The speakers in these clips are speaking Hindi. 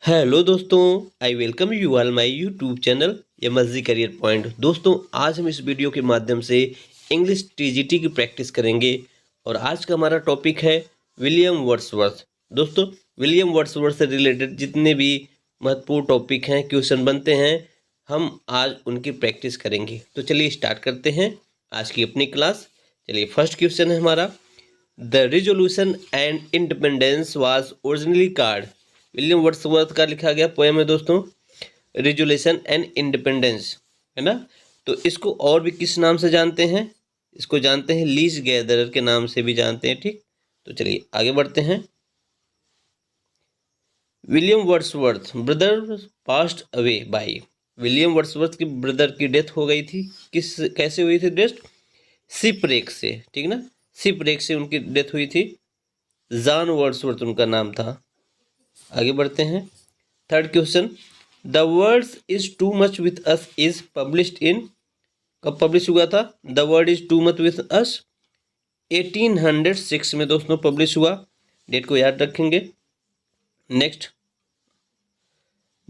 हेलो दोस्तों, I welcome you all my YouTube channel MSG career point. दोस्तों, आज हम इस वीडियो के माध्यम से इंग्लिश टीजीटी की प्रैक्टिस करेंगे और आज का हमारा टॉपिक है विलियम वर्ड्सवर्थ। दोस्तों, विलियम वर्ड्सवर्थ से रिलेटेड जितने भी महत्वपूर्ण टॉपिक हैं, क्वेश्चन बनते हैं, हम आज उनकी प्रैक्टिस करेंगे। तो चलिए स्टार्ट करते हैं आज की अपनी क्लास। चलिए, फर्स्ट क्वेश्चन है हमारा, the resolution and independence was originally called. William Wordsworth का लिखा गया पोएम है दोस्तों, रिजोल्यूशन एंड इंडिपेंडेंस, है ना। तो इसको और भी किस नाम से जानते हैं? इसको जानते हैं लीज गैदरर के नाम से भी जानते हैं, ठीक। तो चलिए आगे बढ़ते हैं। William Wordsworth brother passed away by. William Wordsworth की ब्रदर की डेथ हो गई थी। कैसे हुई थी डेथ? शिपरेक से, ठीक ना। शिपरेक से उनकी डेथ हुई थी। जॉन वर्ड्सवर्थ उनका नाम था। आगे बढ़ते हैं। Third question, the words is too much with us is published in, कब पब्लिश हुआ था? The word is too much with अस 1806 में दोस्तों पब्लिश हुआ। डेट को याद रखेंगे। Next,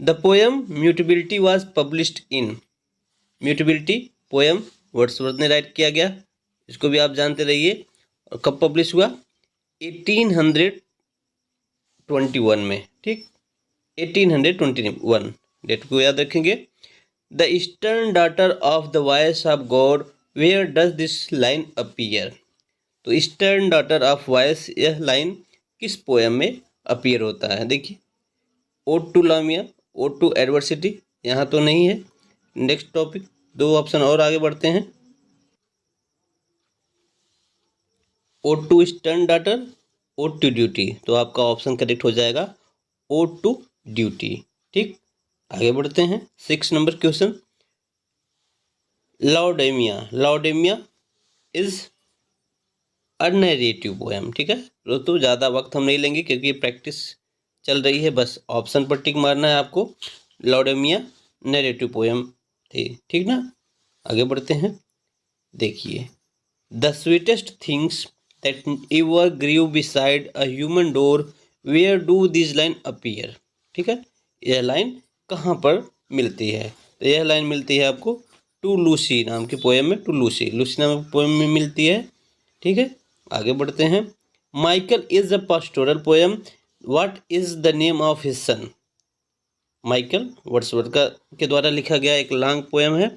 the poem mutability was published in. Mutability poem Wordsworth ने राइट किया गया, इसको भी आप जानते रहिए। और कब पब्लिश हुआ? 1821 में, ठीक। 1821, डेट को याद रखेंगे। The eastern daughter of the voice of God, where does this line appear. तो ईस्टर्न डॉटर ऑफ वॉइस, यह लाइन किस पोएम में अपीयर होता है? देखिए, ode to Lamia, ode to adversity, यहाँ तो नहीं है। नेक्स्ट टॉपिक, दो ऑप्शन और आगे बढ़ते हैं। Ode to eastern daughter, ode to duty, तो आपका ऑप्शन करेक्ट हो जाएगा ओड टू ड्यूटी, ठीक। आगे बढ़ते हैं। 6 number question, Laodamia. Laodamia is a narrative poem, ठीक है। तो ज़्यादा वक्त हम नहीं लेंगे क्योंकि प्रैक्टिस चल रही है, बस ऑप्शन पर टिक मारना है आपको। लाउडेमिया नैरेटिव पोएम थी, ठीक ना। आगे बढ़ते हैं। देखिए, the sweetest things that ever grew beside a human door, where do this line appear, ठीक है। यह लाइन कहाँ पर मिलती है? तो यह लाइन मिलती है आपको टू लूसी नाम की पोएम में। टू लूसी, लूसी नाम की पोएम में मिलती है, ठीक है। आगे बढ़ते हैं। Michael is a pastoral poem, what is the name of his son. Michael Wordsworth का के द्वारा लिखा गया एक लॉन्ग पोएम है,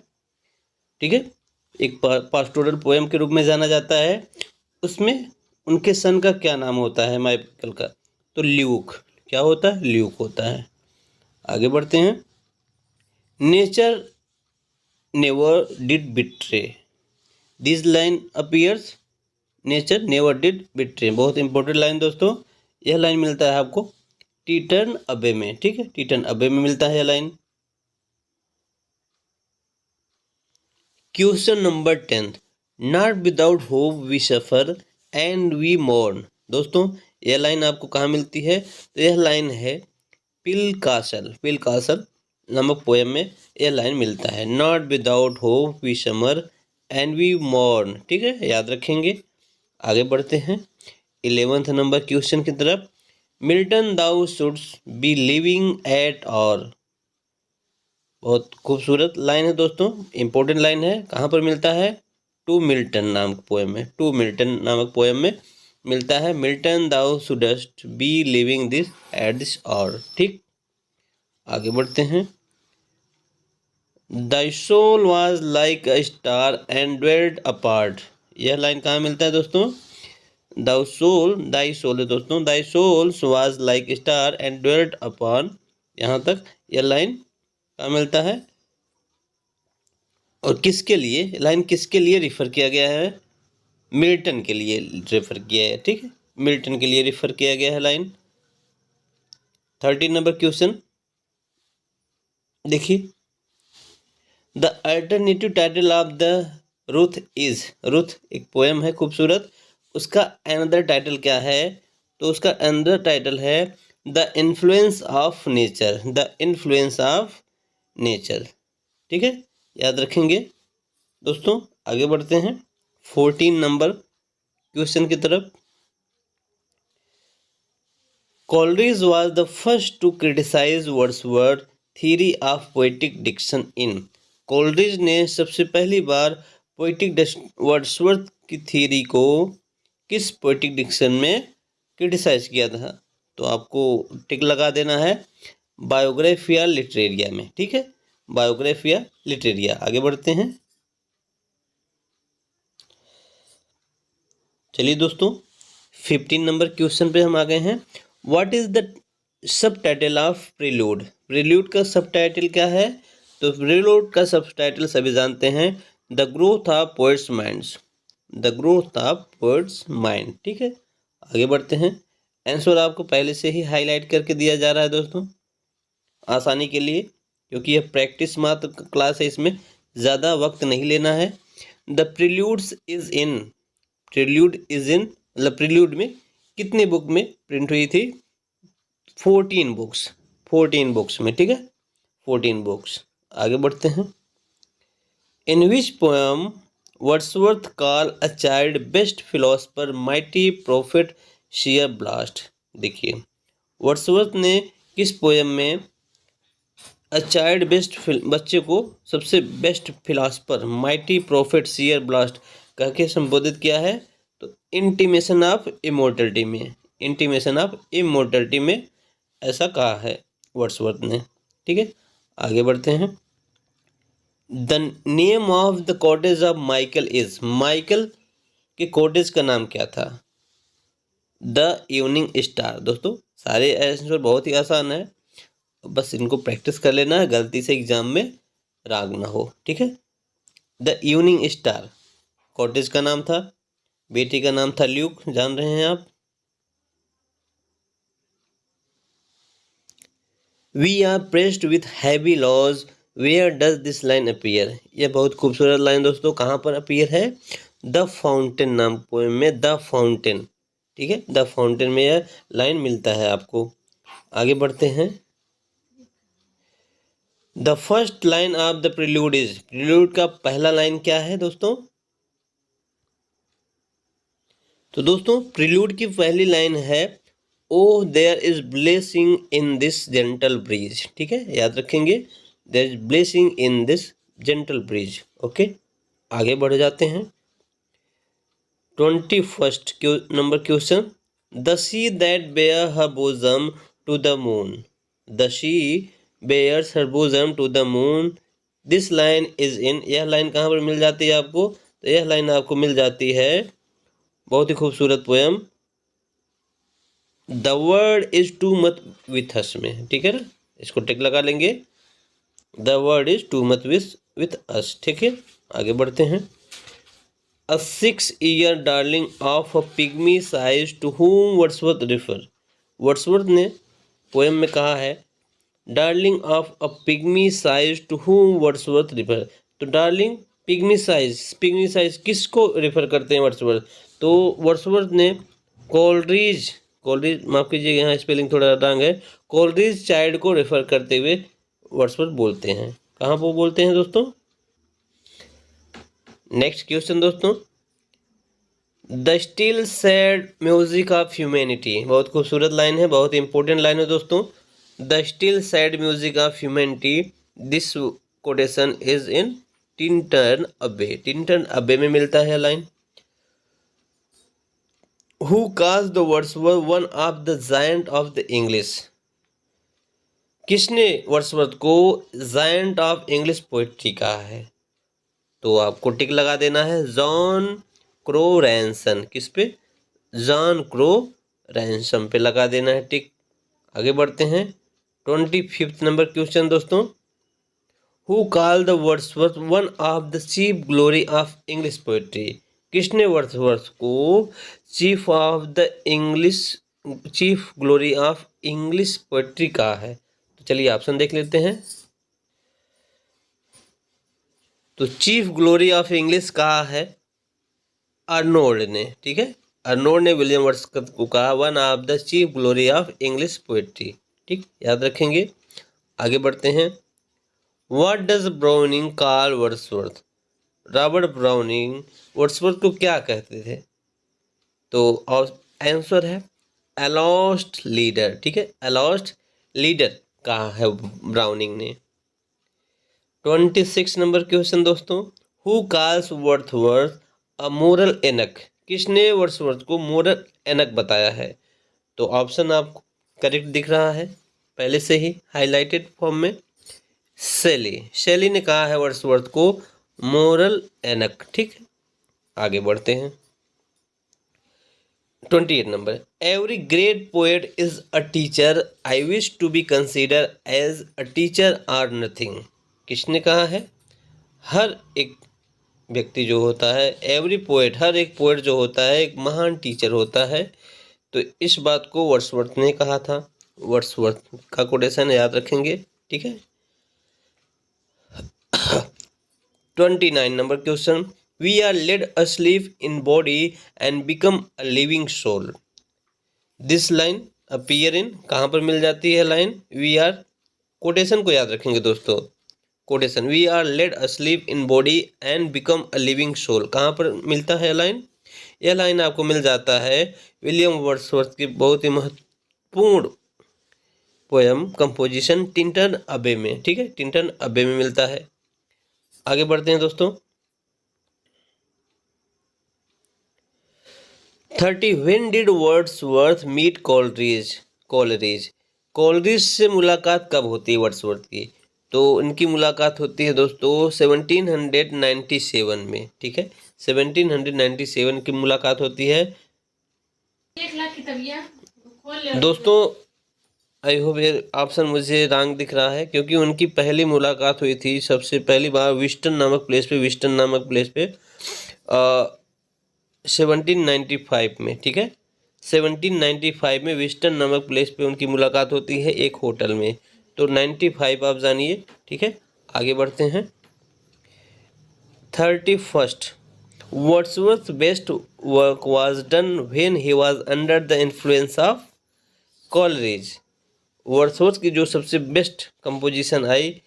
ठीक है। एक पास्टोरल पोएम के रूप में जाना जाता है। उसमें उनके सन का क्या नाम होता है माइकल का? तो ल्यूक। क्या होता है? ल्यूक होता है। आगे बढ़ते हैं। Nature never did betray, this line appears. Nature never did betray, बहुत इंपॉर्टेंट लाइन दोस्तों। यह लाइन मिलता है आपको टीटन अबे में, ठीक है। टीटन अबे में मिलता है यह line. Question number 10, not without hope we suffer and we mourn. दोस्तों, यह लाइन आपको कहाँ मिलती है? तो यह लाइन है पिल कासल। पिल कासल नामक पोएम में यह लाइन मिलता है, not without hope we suffer and we mourn, ठीक है, याद रखेंगे। आगे बढ़ते हैं 11th नंबर क्वेश्चन की तरफ। Milton thou shouldst be living at hour, बहुत खूबसूरत लाइन है दोस्तों, इंपॉर्टेंट लाइन है। कहाँ पर मिलता है? टू मिल्टन नामक पोएम में। टू मिल्टन नामक पोएम में मिलता है, Milton thou shouldst be living this at this hour, ठीक। आगे बढ़ते हैं। The soul was like a star and dwelt apart, यह लाइन कहाँ मिलता है दोस्तों? दाउ सोल, दाई सोल है दोस्तों, thy soul was like star and dwelt upon, यहाँ तक यह लाइन कहाँ मिलता है? और किसके लिए लाइन, किसके लिए रिफर किया गया है? मिल्टन के लिए रेफर किया है, ठीक है। मिल्टन के लिए रिफर किया गया है लाइन। 13 नंबर क्वेश्चन देखिए, the alternative title of the Ruth is. Ruth एक पोएम है खूबसूरत, उसका अनदर टाइटल क्या है? तो उसका अनदर टाइटल है the influence of nature. The influence of nature, ठीक है, याद रखेंगे दोस्तों। आगे बढ़ते हैं 14 नंबर क्वेश्चन की तरफ। Coleridge was the first to criticize Wordsworth theory of poetic diction in। Coleridge ने सबसे पहली बार पोइटिक वर्ड्सवर्थ की थ्योरी को किस पोइटिक डिक्शन में क्रिटिसाइज किया था? तो आपको टिक लगा देना है बायोग्राफिया लिटरेरिया में, ठीक है, बायोग्राफिया लिटरेरिया। आगे बढ़ते हैं। चलिए दोस्तों 15 नंबर क्वेश्चन पे हम आ गए हैं। What is the sub title of prelude? Prelude का सब टाइटल क्या है? तो प्रील्यूड का सब टाइटल सभी जानते हैं, the growth of poets minds, the growth of poets mind, ठीक है। आगे बढ़ते हैं। आंसर आपको पहले से ही हाईलाइट करके दिया जा रहा है दोस्तों आसानी के लिए, क्योंकि यह प्रैक्टिस मात्र क्लास है, इसमें ज़्यादा वक्त नहीं लेना है। The Preludes is in, Prelude is in मतलब प्रील्यूड में कितनी बुक में प्रिंट हुई थी? 14 बुक्स, 14 बुक्स में, ठीक है, 14 बुक्स। आगे बढ़ते हैं। In which poem Wordsworth call a child best philosopher mighty prophet seer blest? देखिए वर्ड्सवर्थ ने किस पोएम में अ चाइल्ड बेस्ट बच्चे को सबसे best philosopher mighty prophet seer blest कह के संबोधित किया है? तो इंटीमेशन ऑफ इमोर्टलिटी में, इंटीमेशन ऑफ इमोर्टलिटी में ऐसा कहा है वर्ड्सवर्थ ने, ठीक है। आगे बढ़ते हैं। The name of the cottage of Michael is, Michael के कॉटेज का नाम क्या था? The evening star. दोस्तों सारे आंसर बहुत ही आसान है, बस इनको प्रैक्टिस कर लेना है, गलती से एग्जाम में राग ना हो, ठीक है। द इवनिंग स्टार कॉटेज का नाम था, बेटी का नाम था ल्यूक, जान रहे हैं आप। We are pressed with heavy laws where does this line appear? यह बहुत खूबसूरत लाइन दोस्तों कहाँ पर अपीयर है? द फाउंटेन नाम पोएम में, द फाउंटेन, ठीक है, द फाउंटेन में यह लाइन मिलता है आपको। आगे बढ़ते हैं। The first line of the prelude is, prelude का पहला लाइन क्या है दोस्तों? तो दोस्तों प्रील्यूड की पहली लाइन है oh there is blessing in this gentle breeze, ठीक है, याद रखेंगे, there is blessing in this gentle breeze. Okay, आगे बढ़ जाते हैं। 21st नंबर question. The sea that bare her bosom to the moon, the sea bares her bosom to the moon, this line is in, यह लाइन कहाँ पर मिल जाती है आपको? तो यह लाइन आपको मिल जाती है बहुत ही खूबसूरत poem the word is too much with us में, ठीक है ना, इसको टिक लगा लेंगे, the word is too much with us, ठीक है। आगे बढ़ते हैं। A 6-year darling of a pygmy size to whom Wordsworth refer, Wordsworth ने पोएम में कहा है darling of a pygmy size to whom Wordsworth refer. तो डार्लिंग पिग्मी साइज किसको रिफर करते हैं वर्ड्सवर्थ? तो वर्ड्सवर्थ ने कोलरिज, कोलरिज माफ कीजिएगा यहाँ स्पेलिंग थोड़ा रॉन्ग है, कोलरिज चाइल्ड को रेफर करते हुए वर्ड्सवर्थ बोलते हैं। कहाँ पर बोलते हैं दोस्तों? नेक्स्ट क्वेश्चन दोस्तों। The still sad music of humanity, बहुत खूबसूरत लाइन है, बहुत इंपॉर्टेंट लाइन है दोस्तों। The still sad music of humanity, this quotation is in Tintern अबे, टिंटन अबे में मिलता है line. Who calls the Wordsworth one of the giant of the English? किसने वर्ड्सवर्थ को जायंट ऑफ इंग्लिश पोइट्री कहा है? तो आपको टिक लगा देना है जॉन क्रो रैंसन, किस पे? जॉन क्रो रैंसम पे लगा देना है टिक। आगे बढ़ते हैं। 25th नंबर क्वेश्चन दोस्तों। Who call the Wordsworth one of the chief glory of English poetry? किसने वर्ड्सवर्थ को chief of the English, chief glory of English poetry कहा है? तो चलिए ऑप्शन देख लेते हैं। तो चीफ ग्लोरी ऑफ इंग्लिश कहा है अर्नोल्ड ने, ठीक है, अर्नोल्ड ने विलियम वर्ड्सवर्थ को कहा one of the chief glory of English poetry, ठीक, याद रखेंगे। आगे बढ़ते हैं। What does browning call Wordsworth? Robert browning Wordsworth को क्या कहते थे? तो आंसर है अ लॉस्ट लीडर, ठीक है, अ लॉस्ट लीडर कहा है ब्राउनिंग ने। 26 नंबर क्वेश्चन दोस्तों, who calls Wordsworth a moral eunuch, किसने वर्ड्सवर्थ को मोरल एनक बताया है? तो ऑप्शन आपको करेक्ट दिख रहा है पहले से ही हाईलाइटेड फॉर्म में, शैली ने कहा है वर्ड्सवर्थ को मोरल एनक, ठीक है। आगे बढ़ते हैं। 28 number, every great poet is a teacher, I wish to be consider as a teacher or nothing, किसने कहा है? हर एक व्यक्ति जो होता है, एवरी पोएट, हर एक पोएट जो होता है एक महान टीचर होता है। तो इस बात को वर्ड्सवर्थ ने कहा था। वर्ड्सवर्थ का कोटेशन याद रखेंगे, ठीक है। 29 number question, we are laid asleep in body and become a living soul, this line appear in, कहाँ पर मिल जाती है लाइन? वी आर, कोटेशन को याद रखेंगे दोस्तों, quotation, we are laid asleep in body and become a living soul, कहाँ पर मिलता है लाइन? यह लाइन आपको मिल जाता है विलियम वर्ड्सवर्थ की बहुत ही महत्वपूर्ण पोयम कंपोजिशन टिंटन अबे में, ठीक है, टिंटन अबे में मिलता है। आगे बढ़ते हैं दोस्तों। 30, when did Wordsworth meet Coleridge, Coleridge से मुलाकात कब होती है वर्ड्सवर्थ की? तो इनकी मुलाकात होती है दोस्तों 1797 में, ठीक है, 1797 की मुलाकात होती है दोस्तों। आई होप ये ऑप्शन मुझे रॉन्ग दिख रहा है, क्योंकि उनकी पहली मुलाकात हुई थी सबसे पहली बार विस्टन नामक प्लेस पे 1795 में, ठीक है, 1795 में विस्टन नामक प्लेस पे उनकी मुलाकात होती है एक होटल में। तो 95 आप जानिए, ठीक है। आगे बढ़ते हैं। 31, Wordsworth best work was done when he was under the influence of Coleridge, Wordsworth की जो सबसे बेस्ट कंपोजिशन आई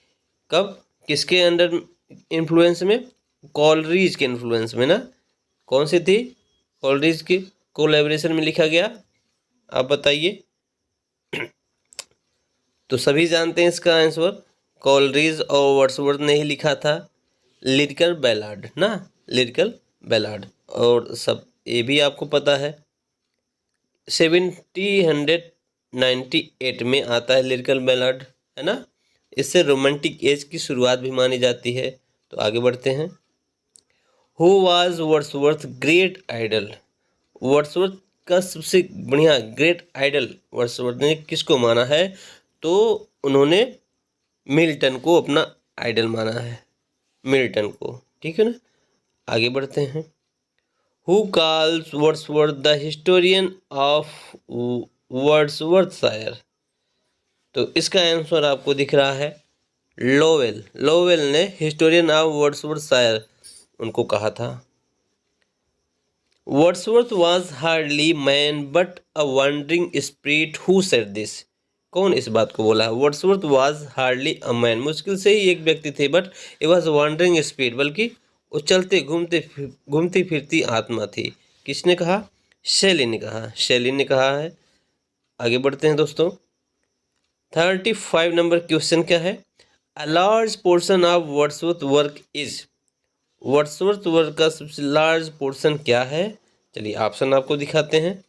कब, किसके अंडर इन्फ्लुएंस में? कोलरिज के इन्फ्लुएंस में ना। कौन सी थी? कोलरिज की कोलैबोरेशन में लिखा गया, आप बताइए। तो सभी जानते हैं इसका आंसर, कोलरिज और वर्ड्सवर्थ ने ही लिखा था लिरिकल बैलाड ना, लिरिकल बैलाड। और सब ये भी आपको पता है 1798 में आता है लिरिकल बैलाड, है ना। इससे रोमांटिक एज की शुरुआत भी मानी जाती है। तो आगे बढ़ते हैं। Who was Wordsworth great idol, Wordsworth का सबसे बढ़िया ग्रेट आइडल वर्ड्सवर्थ ने किसको माना है? तो उन्होंने मिल्टन को अपना आइडल माना है, मिल्टन को, ठीक है ना। आगे बढ़ते हैं। Who calls Wordsworth the historian of Wordsworthshire, तो इसका आंसर आपको दिख रहा है लोवेल ने हिस्टोरियन ऑफ वर्ड्सवर्थशायर उनको कहा था। Wordsworth was hardly man but a wondering spirit who said this, कौन इस बात को बोला है? Wordsworth was hardly a man, मुश्किल से ही एक व्यक्ति थे, but it was wondering spirit, बल्कि वो चलते घूमती फिरती आत्मा थी। किसने कहा? शैली ने कहा है। आगे बढ़ते हैं दोस्तों। 35 नंबर क्वेश्चन क्या है? A large portion of Wordsworth work is, Wordsworth work का सबसे लार्ज पोर्शन क्या है? चलिए ऑप्शन आपको दिखाते हैं।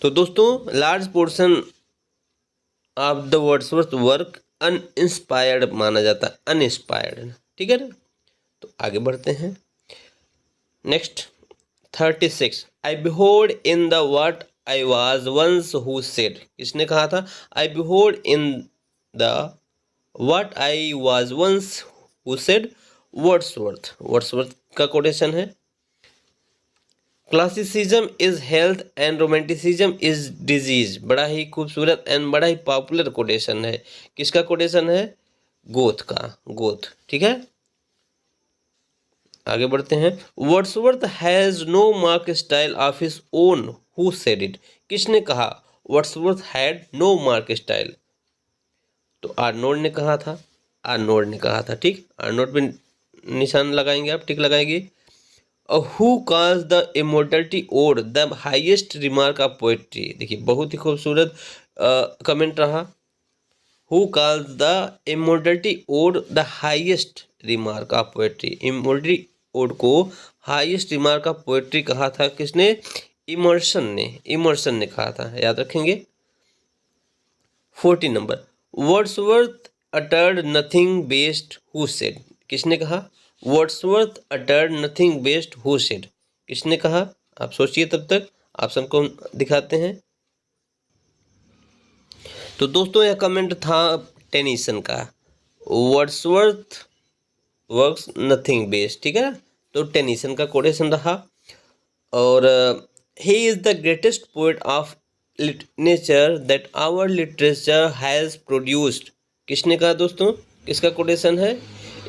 तो दोस्तों large portion of the Wordsworth work uninspired माना जाता है, अनइंस्पायर्ड, ठीक है ना। तो आगे बढ़ते हैं। Next 36, I behold in the what I was once who said, किसने कहा था? I behold in the what I was once who said, Wordsworth का कोटेशन है। Classicism is health and romanticism is disease, बड़ा ही खूबसूरत एंड बड़ा ही पॉपुलर कोटेशन है। किसका कोटेशन है? गोथ, ठीक है। आगे बढ़ते हैं। Wordsworth has no mark style of his own, who said it, किसने कहा Wordsworth had no mark style? तो आर्नोल्ड ने कहा था, ठीक। आर्नोल्ड पे निशान लगाएंगे आप, टिक लगाएंगे। Who calls the immortality ode the highest remark of poetry. देखिए बहुत ही खूबसूरत कमेंट रहा। Who calls the immortality ode the highest remark of poetry. Immortality ode को हाईएस्ट रिमार्क ऑफ पोएट्री कहा था किसने? इमर्सन ने कहा था, याद रखेंगे। 14 number, Wordsworth uttered nothing best who said. किसने कहा? Wordsworth uttered nothing best who said. किसने कहा? आप सोचिए, तब तक ऑप्शन को दिखाते हैं। तो दोस्तों यह कमेंट था टेनिसन का, वर्ड्सवर्थ वर्क्स नथिंग बेस्ट, ठीक है ना। तो टेनिसन का कोटेशन रहा। और he is the greatest poet of nature that our literature has produced. किसने कहा दोस्तों? किसका कोटेशन है?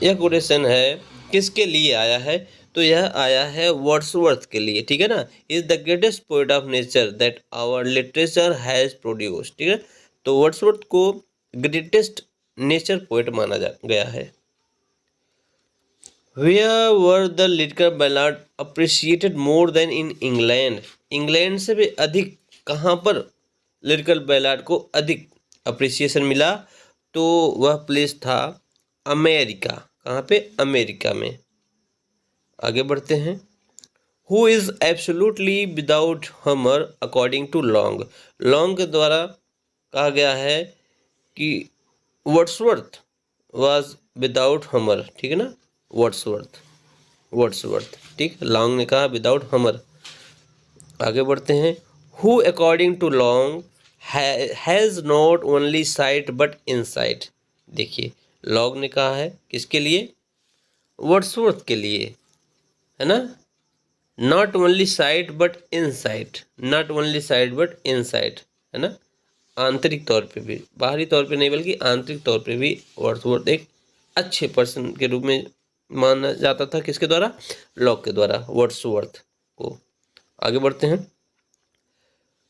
यह कोटेशन है किसके लिए आया है? तो यह आया है वर्ड्सवर्थ के लिए, ठीक है ना। Is the greatest poet of nature that our literature has produced, ठीक है। तो वर्ड्सवर्थ को ग्रेटेस्ट नेचर पोएट माना गया है। Where were the lyrical ballad appreciated more than in England? England से भी अधिक कहाँ पर लिरिकल बैलाड को अधिक अप्रिसिएशन मिला? तो वह प्लेस था अमेरिका। कहाँ पे? अमेरिका में। आगे बढ़ते हैं। हु इज़ एब्सोल्युटली विदाउट हमर अकॉर्डिंग टू लॉन्ग। लॉन्ग के द्वारा कहा गया है कि वर्ड्सवर्थ वाज विदाउट हमर, ठीक है ना। वर्ड्सवर्थ, ठीक। लॉन्ग ने कहा विदाउट हमर। आगे बढ़ते हैं। Who according to Long has not only sight but insight. देखिए लॉन्ग ने कहा है किसके लिए? वर्ड्सवर्थ के लिए, है ना। Not only sight but insight, not only sight but insight, है ना। आंतरिक तौर पे भी, बाहरी तौर पे नहीं बल्कि आंतरिक तौर पे भी वर्ड्सवर्थ एक अच्छे पर्सन के रूप में माना जाता था। किसके द्वारा? लॉक के द्वारा, वर्ड्सवर्थ को। आगे बढ़ते हैं।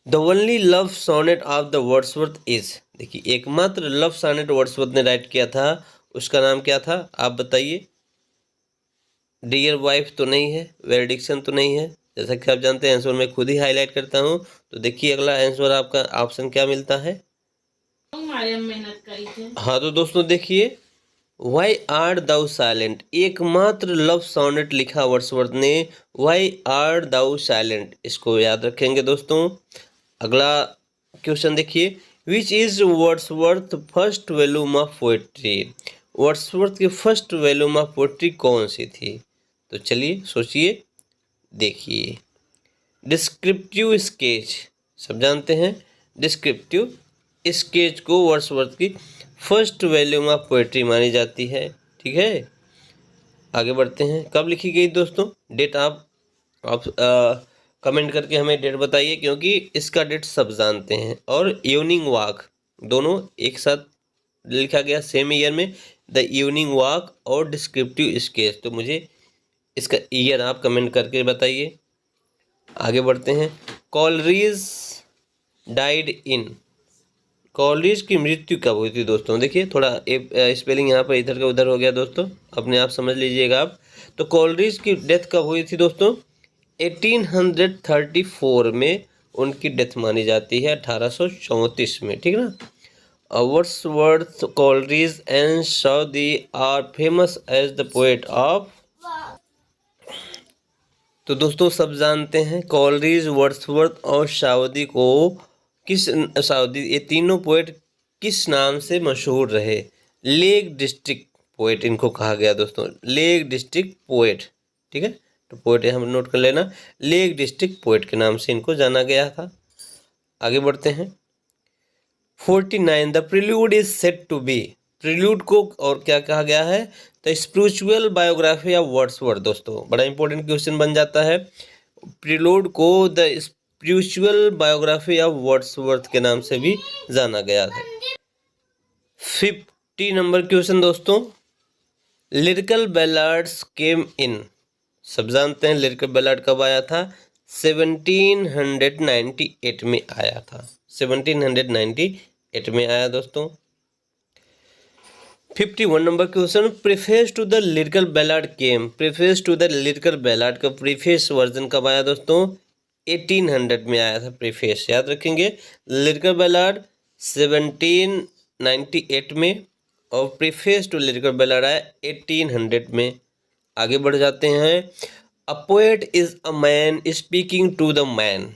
The only love sonnet of the Wordsworth is. देखिए एकमात्र लव सोनेट वर्ड्सवर्थ ने राइट किया था, उसका नाम क्या था? आप बताइए। डियर वाइफ तो नहीं है, वेरिडिक्शन तो नहीं है, जैसा कि आप जानते हैं आंसर मैं खुद ही हाईलाइट करता हूँ। तो देखिए अगला आंसर आपका ऑप्शन क्या मिलता है? मेहनत करी थी। हाँ तो दोस्तों देखिए, वाई आर दाउ साइलेंट, एकमात्र लव सोनेट लिखा वर्ड्सवर्थ ने, वाई आर दाउ साइलेंट, इसको याद रखेंगे दोस्तों। अगला क्वेश्चन देखिए, which is Wordsworth first volume of poetry. Wordsworth की फर्स्ट वॉल्यूम ऑफ पोएट्री कौन सी थी? तो चलिए सोचिए, देखिए। डिस्क्रिप्टिव स्केच, सब जानते हैं डिस्क्रिप्टिव स्केच को वर्ड्सवर्थ की फर्स्ट वॉल्यूम ऑफ पोएट्री मानी जाती है, ठीक है। आगे बढ़ते हैं। कब लिखी गई दोस्तों? डेट आप कमेंट करके हमें डेट बताइए, क्योंकि इसका डेट सब जानते हैं। और इवनिंग वॉक दोनों एक साथ लिखा गया सेम ईयर में, द इवनिंग वॉक और डिस्क्रिप्टिव स्केच। तो मुझे इसका ईयर आप कमेंट करके बताइए। आगे बढ़ते हैं। कॉलरीज डाइड इन, कॉलरीज की मृत्यु कब हुई थी दोस्तों? देखिए थोड़ा स्पेलिंग यहाँ पर इधर का उधर हो गया दोस्तों, अपने आप समझ लीजिएगा आप। तो कॉलरीज की डेथ कब हुई थी दोस्तों? 1834 में उनकी डेथ मानी जाती है, 1834 में, ठीक है ना। Wordsworth, Coleridge and Southey are famous as the poet of. तो दोस्तों सब जानते हैं कॉलरीज, वर्ड्सवर्थ और साउदी को साउदी, ये तीनों पोएट किस नाम से मशहूर रहे? लेक डिस्ट्रिक्ट पोएट इनको कहा गया दोस्तों, लेक डिस्ट्रिक्ट पोएट, ठीक है। तो पोएट हम नोट कर लेना, लेक डिस्ट्रिक्ट पोएट के नाम से इनको जाना गया था। आगे बढ़ते हैं। 49 the prelude is said to be. Prelude को और क्या कहा गया है? The spiritual biography of Wordsworth. दोस्तों बड़ा इंपॉर्टेंट क्वेश्चन बन जाता है। प्रिल्यूड को the spiritual biography of Wordsworth के नाम से भी जाना गया है। 50 नंबर क्वेश्चन दोस्तों, लिरिकल बैलाड्स केम इन। सब जानते हैं लिरिकल बैलाड कब आया था? 1798 में आया था, 1798 में आया दोस्तों। 51 number question, preface to the lyrical ballad came. Preface to the lyrical ballad का प्रीफेस वर्जन कब आया दोस्तों? 1800 में आया था प्रीफेस, याद रखेंगे। लिरिकल बैलाड 1798 में और प्रीफेस टू लिरिकल बैलाड आया 1800 में। आगे बढ़ जाते हैं। A poet is a man speaking to the man,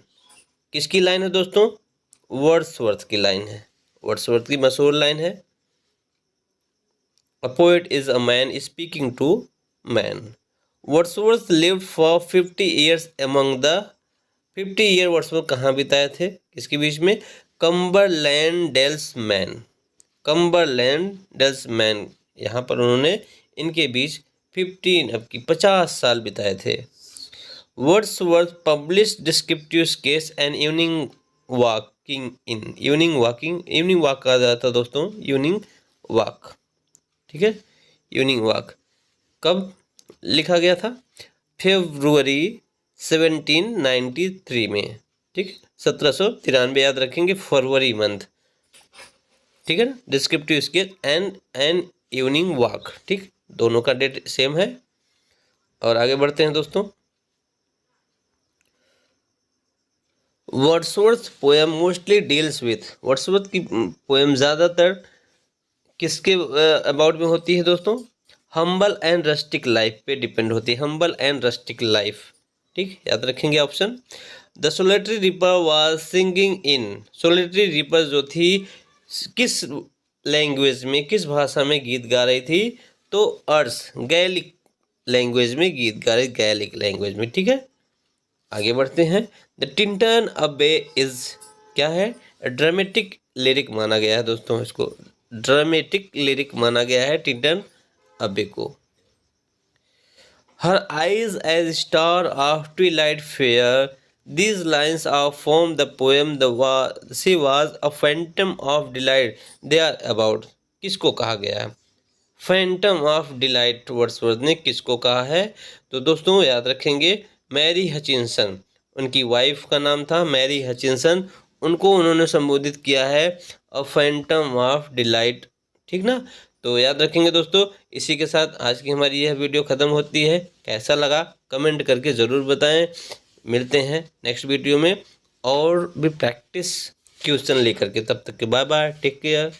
किसकी लाइन है दोस्तों? वर्ड्सवर्थ की लाइन है, वर्ड्सवर्थ की मशहूर लाइन है। A poet is a man speaking to man. Wordsworth lived for 50 years among the 50 year Wordsworth कहाँ बिताए थे? किसके बीच में? Cumberland dales man, Cumberland dales man, यहाँ पर उन्होंने इनके बीच 50 साल बिताए थे। Wordsworth published descriptive sketch and evening walking in, evening walk कहा जाता है दोस्तों, इवनिंग वॉक, ठीक है। इवनिंग वॉक कब लिखा गया था? फरवरी 1793 में, ठीक, 1793 याद रखेंगे, फरवरी मंथ, ठीक है ना। Descriptive sketch and evening walk, ठीक, दोनों का डेट सेम है। और आगे बढ़ते हैं दोस्तों। Wordsworth poem mostly deals with, Wordsworth की पोएम ज़्यादातर किसके अबाउट में होती है दोस्तों? हम्बल एंड रस्टिक लाइफ पे डिपेंड होती है, हम्बल एंड रस्टिक लाइफ, ठीक, याद रखेंगे option. The solitary ripper was singing in, solitary ripper जो थी किस लैंग्वेज में, किस भाषा में गीत गा रही थी? तो अर्स, गैलिक लैंग्वेज में गीत गा रही, गैलिक लैंग्वेज में, ठीक है। आगे बढ़ते हैं। द टिंटन अबे इज क्या है? ड्रामेटिक लिरिक माना गया है दोस्तों, इसको ड्रामेटिक लिरिक माना गया है टिंटन अबे को। Her eyes as star of twilight fair, these lines are from the poem the she was a phantom of delight, they are about, किसको कहा गया है? फैंटम ऑफ डिलाइट वर्ड्सवर्थ ने किसको कहा है? तो दोस्तों याद रखेंगे, मैरी हचिंसन, उनकी वाइफ का नाम था मैरी हचिंसन, उनको उन्होंने संबोधित किया है अ फैंटम ऑफ डिलाइट, ठीक ना। तो याद रखेंगे दोस्तों। इसी के साथ आज की हमारी यह वीडियो ख़त्म होती है। कैसा लगा कमेंट करके ज़रूर बताएं। मिलते हैं नेक्स्ट वीडियो में और भी प्रैक्टिस क्वेश्चन लेकर के, तब तक के बाय बाय, टेक केयर।